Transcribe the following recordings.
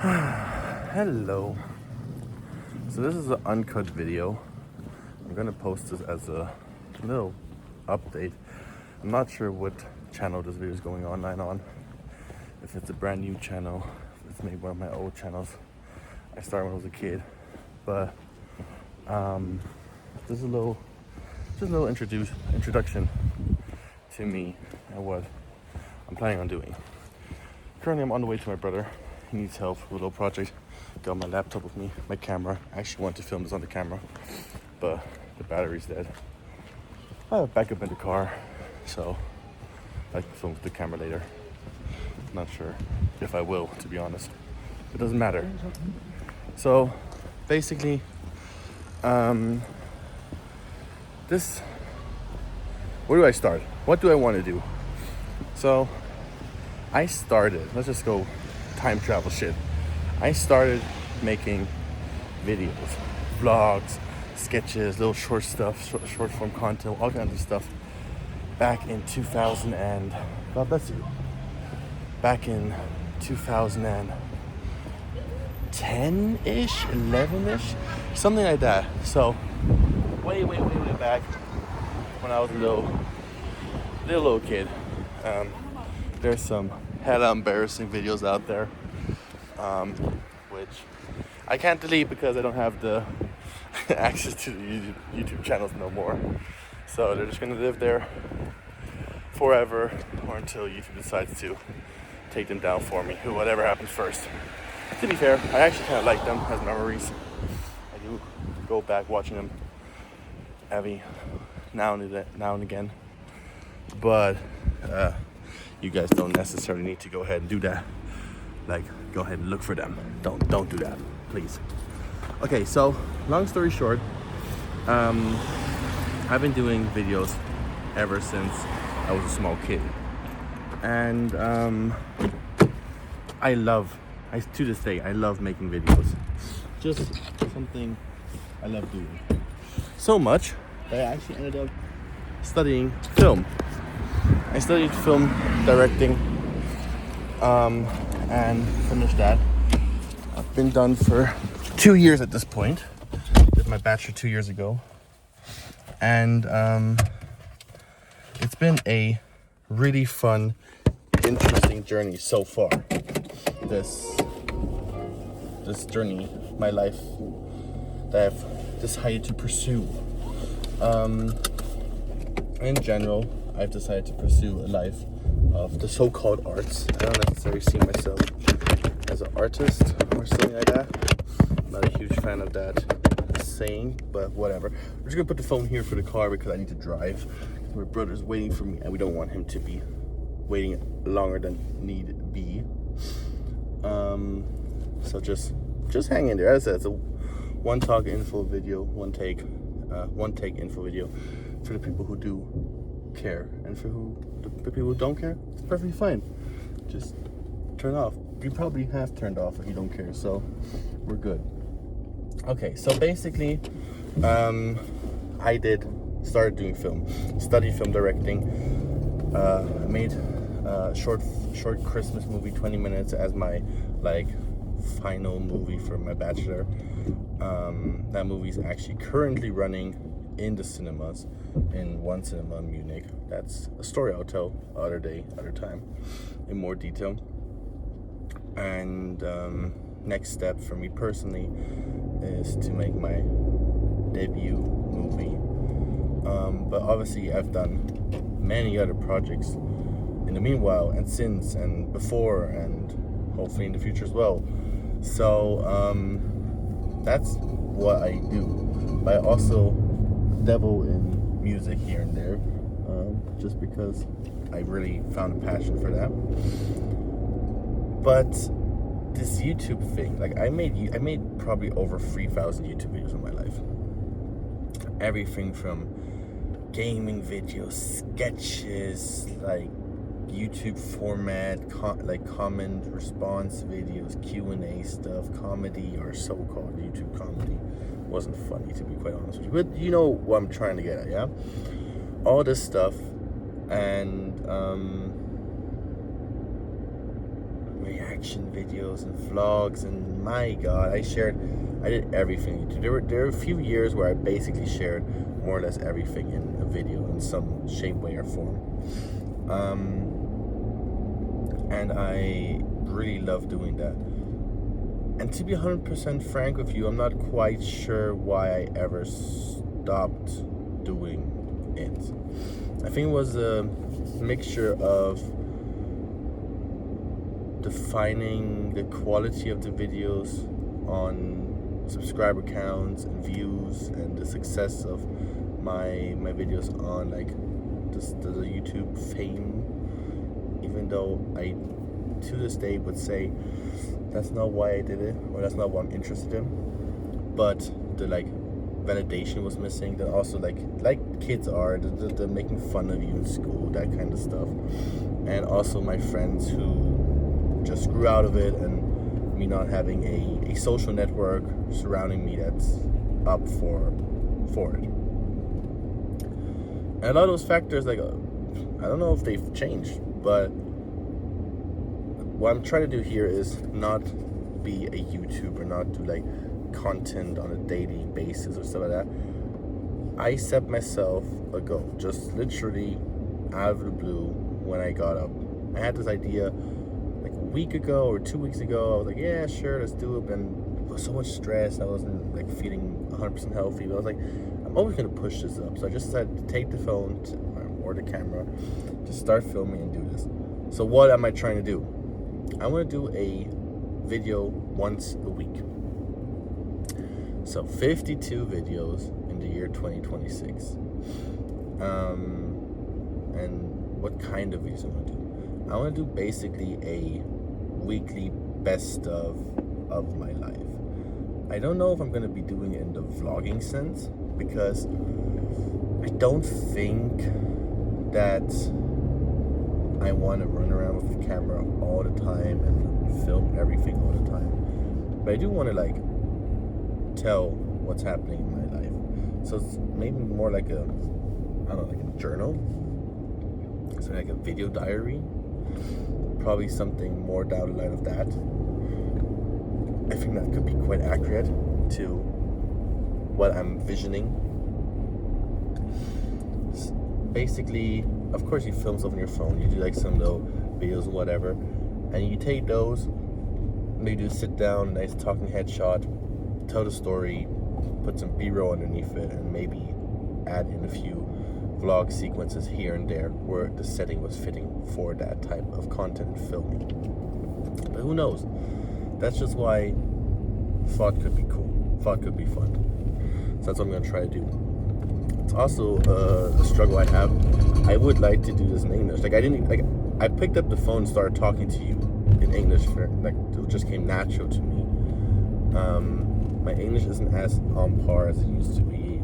Hello. So this is an uncut video. I'm gonna post this as a little update. I'm not sure what channel this video is going online on. If it's a brand new channel, if it's maybe one of my old channels. I started when I was a kid, but this is a little introduction to me and what I'm planning on doing. Currently, I'm on the way to my brother. He needs help with a little project. Got my laptop with me, my camera. I actually want to film this on the camera, but the battery's dead. I have backup in the car, so I can film with the camera later. Not sure if I will, to be honest. It doesn't matter. So, basically, where do I start? What do I want to do? So, let's just go time travel shit. I started making videos, vlogs, sketches, little short stuff, short form content, all kinds of stuff back in 2000 and, God bless you, back in 2010-ish, 11-ish, something like that. So way back when I was a little kid. There's some hella embarrassing videos out there, which I can't delete because I don't have the access to the YouTube channels no more. So they're just gonna live there forever, or until YouTube decides to take them down for me, or whatever happens first. To be fair, I actually kind of like them as memories. I do go back watching them every now and again, but you guys don't necessarily need to go ahead and do that. Like, go ahead and look for them. Don't do that, please. Okay, so long story short, I've been doing videos ever since I was a small kid, and to this day, I love making videos. Just something I love doing so much that I actually ended up studying film. I studied film directing and finished that. I've been done for 2 years at this point. Did my bachelor 2 years ago. And it's been a really fun, interesting journey so far. This journey, my life, that I've decided to pursue. In general, I've decided to pursue a life of the so-called arts. I don't necessarily see myself as an artist or something like that. I'm not a huge fan of that saying, but whatever. We're just gonna put the phone here for the car because I need to drive. My brother's waiting for me, and we don't want him to be waiting longer than need be. So just hang in there. As I said, it's a one take info video for the people who do care, and for the people who don't care, it's perfectly fine. Just turn off. You probably have turned off if you don't care, so we're good. Okay, so basically, I started doing film, studied film directing. I made a short Christmas movie, 20 minutes, as my final movie for my bachelor. That movie is actually currently running in the cinemas, in one cinema in Munich. That's a story I'll tell other time, in more detail. And next step for me personally is to make my debut movie. But obviously I've done many other projects in the meanwhile, and since, and before, and hopefully in the future as well. So that's what I do. But I also dabble in music here and there, just because I really found a passion for that. But this YouTube thing, I made probably over 3,000 YouTube videos in my life. Everything from gaming videos, sketches, YouTube format, comment response videos, Q&A stuff, comedy, or so-called YouTube comedy. Wasn't funny, to be quite honest with you, but you know what I'm trying to get at, yeah? All this stuff, and reaction videos and vlogs, and my God, I did everything. There were a few years where I basically shared more or less everything in a video in some shape, way, or form. And I really love doing that. And to be 100% frank with you, I'm not quite sure why I ever stopped doing it. I think it was a mixture of defining the quality of the videos on subscriber counts and views, and the success of my videos on like the YouTube fame, even though I to this day would say that's not why I did it, or that's not what I'm interested in. But the like validation was missing. Then also like kids are the making fun of you in school, that kind of stuff. And also my friends who just grew out of it, and me not having a social network surrounding me that's up for it. And a lot of those factors, like I don't know if they've changed, but what I'm trying to do here is not be a YouTuber, not do like content on a daily basis or stuff like that. I set myself a goal, just literally out of the blue when I got up. I had this idea like a week ago or 2 weeks ago. I was like, yeah, sure, let's do it. And it was so much stress. I wasn't like feeling 100% healthy. But I was like, I'm always gonna push this up. So I just decided to take the phone or the camera, just start filming and do this. So what am I trying to do? I want to do a video once a week. So 52 videos in the year 2026. And what kind of videos I want to do? I want to do basically a weekly best of my life. I don't know if I'm going to be doing it in the vlogging sense, because I don't think that I want to run around with the camera all the time and film everything all the time. But I do want to like tell what's happening in my life. So it's maybe more like a journal. So like a video diary. Probably something more down the line of that. I think that could be quite accurate to what I'm visioning. Basically, of course, you film stuff on your phone. You do like some little videos or whatever, and you take those, maybe do a sit down, nice talking headshot, tell the story, put some B-roll underneath it, and maybe add in a few vlog sequences here and there where the setting was fitting for that type of content filming. But who knows? That's just why thought could be cool. Thought could be fun. So that's what I'm gonna try to do. It's also a struggle I have. I would like to do this in English. I picked up the phone and started talking to you in English it just came natural to me. My English isn't as on par as it used to be.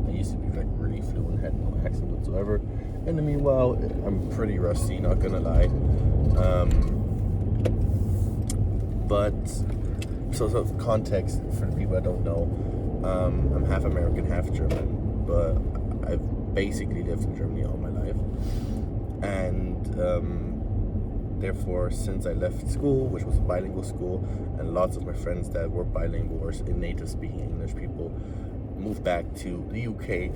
I used to be like really fluent, had no accent whatsoever. And in the meanwhile, I'm pretty rusty, not gonna lie. But so context for the people that don't know, I'm half American, half German. But I've basically lived in Germany all my life, and therefore, since I left school, which was a bilingual school, and lots of my friends that were bilingual or native speaking English people moved back to the UK,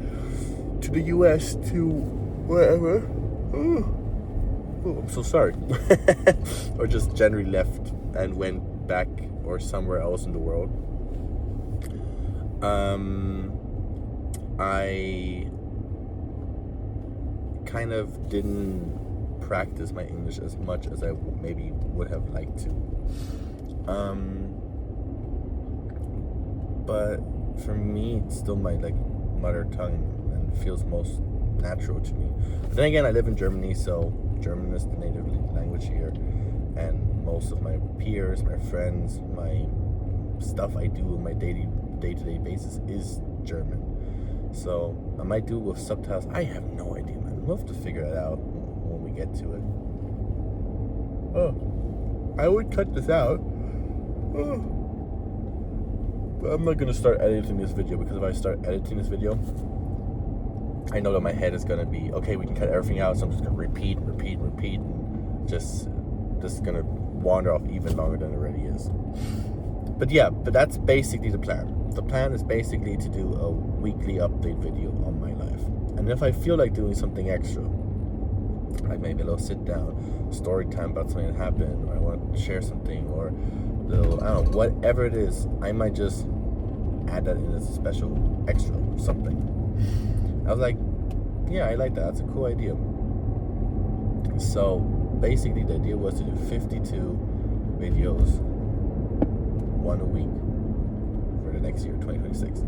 to the US, to wherever. Oh, I'm so sorry. Or just generally left and went back or somewhere else in the world. I kind of didn't practice my English as much as I maybe would have liked to. But for me, it's still my like mother tongue and feels most natural to me. But then again, I live in Germany, so German is the native language here, and most of my peers, my friends, my stuff I do on my day-to-day basis is German. So I might do it with subtitles. I have no idea, man. We'll have to figure it out when we get to it. Oh, I would cut this out. Oh. But I'm not gonna start editing this video, because if I start editing this video, I know that my head is gonna be, okay, we can cut everything out, so I'm just gonna repeat, and just gonna wander off even longer than it already is. But that's basically the plan. The plan is basically to do a weekly update video on my life. And if I feel like doing something extra, like maybe a little sit down story time about something that happened, or I want to share something, or a little, I don't know, whatever it is, I might just add that in as a special extra something. I was like, yeah, I like that. That's a cool idea. So basically the idea was to do 52 videos, one a week for the next year, 2026.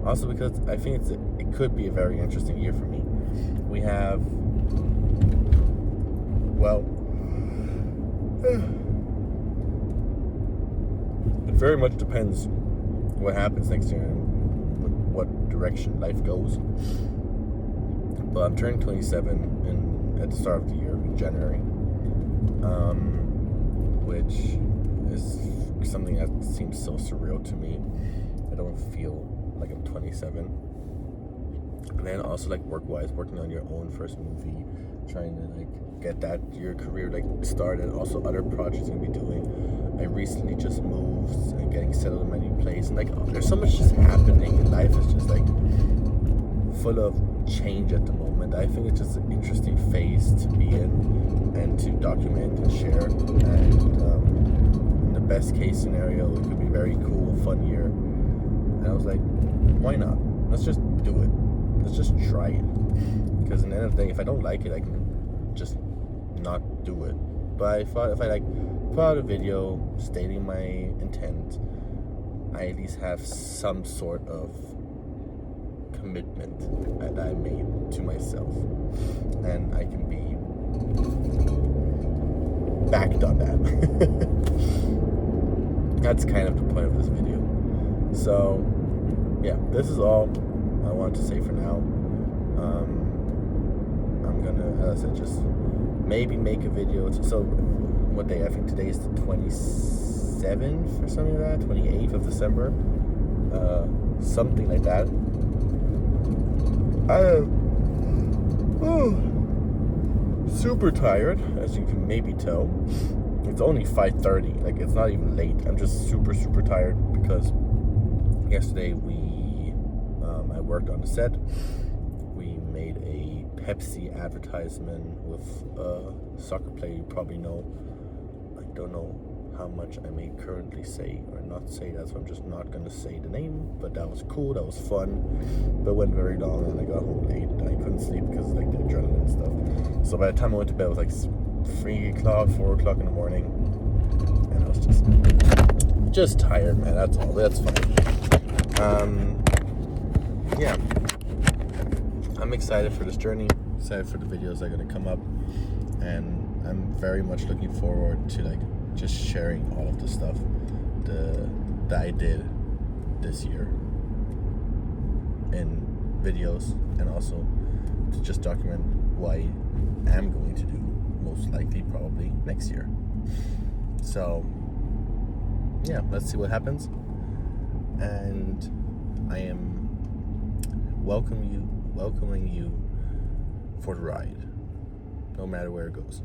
Also because I think it could be a very interesting year for me. We have, well, it very much depends what happens next year and what direction life goes. But I'm turning 27 at the start of the year, in January, which is something that seems so surreal to me. I don't feel like I'm 27. And then also like work-wise, working on your own first movie, trying to like get that your career like started. Also other projects I'm gonna be doing. I recently just moved and getting settled in my new place, and like there's so much just happening, and life is just like full of change at the moment. I think it's just an interesting phase to be in and to document and share. And in the best case scenario, it could be a very cool, fun year. And I was like, why not? Let's just do it. Let's just try it. Because in the end of the day, if I don't like it, I can just not do it. But if I like put out a video stating my intent, I at least have some sort of commitment that I made to myself, and I can be backed on that. That's kind of the point of this video. So yeah, this is all I want to say for now. I'm gonna, as I said, just maybe make a video. So what day? I think today is the 27th or something like that, 28th of December, something like that. I am super tired, as you can maybe tell. It's only 5:30, like it's not even late. I'm just super tired because yesterday I worked on the set. We made a Pepsi advertisement with a soccer player you probably know. I don't know how much I may currently say or not say. That's why I'm just not gonna say the name. But that was cool, that was fun, but it went very long and I got home late and I couldn't sleep because of like the adrenaline and stuff. So by the time I went to bed, it was like 3 o'clock, 4 o'clock in the morning, and I was just tired, man. That's all. That's fine. Yeah, I'm excited for this journey, excited for the videos that are gonna come up, and I'm very much looking forward to like just sharing all of the stuff that I did this year in videos, and also to just document what I am going to do most likely probably next year. So yeah, let's see what happens, and I am welcoming you for the ride, no matter where it goes.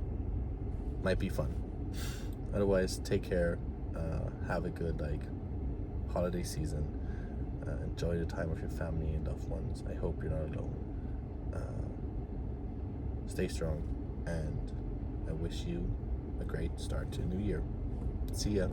Might be fun. Otherwise, take care, have a good like holiday season, enjoy the time with your family and loved ones. I hope you're not alone. Stay strong, and I wish you a great start to the new year. See ya.